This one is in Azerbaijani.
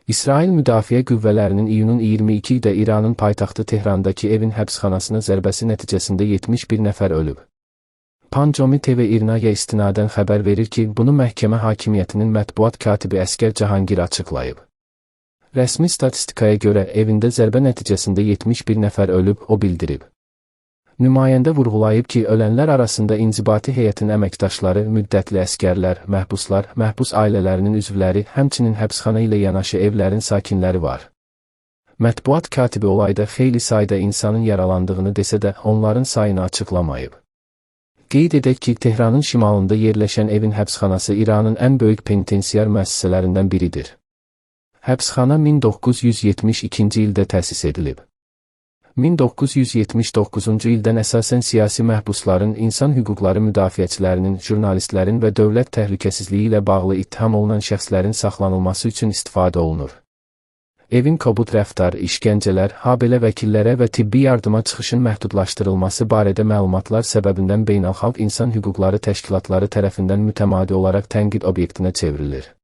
İsrail Müdafiə Qüvvələrinin iyunun 22-də İranın paytaxtı Tehrandakı evin həbsxanasına zərbəsi nəticəsində 71 nəfər ölüb. Panjomi TV İrnaya istinadən xəbər verir ki, bunu məhkəmə hakimiyyətinin mətbuat katibi Əsgər Cahangir açıqlayıb. Rəsmi statistikaya görə evində zərbə nəticəsində 71 nəfər ölüb, o bildirib. Nümayəndə vurğulayıb ki, ölənlər arasında inzibati heyətin əməkdaşları, müddətli əsgərlər, məhbuslar, məhbus ailələrinin üzvləri, həmçinin həbsxana ilə yanaşı evlərin sakinləri var. Mətbuat katibi olayda xeyli sayda insanın yaralandığını desə də, onların sayını açıqlamayıb. Qeyd edək ki, Tehranın şimalında yerləşən evin həbsxanası İranın ən böyük penitensiar müəssisələrindən biridir. Həbsxana 1972-ci ildə təsis edilib. 1979-cu ildən əsasən siyasi məhbusların, insan hüquqları müdafiəçilərinin, jurnalistlərin və dövlət təhlükəsizliyi ilə bağlı ittiham olunan şəxslərin saxlanılması üçün istifadə olunur. Evin kobud rəftar, işgəncələr, habelə vəkillərə və tibbi yardıma çıxışın məhdudlaşdırılması barədə məlumatlar səbəbindən beynəlxalq insan hüquqları təşkilatları tərəfindən mütəmadi olaraq tənqid obyektinə çevrilir.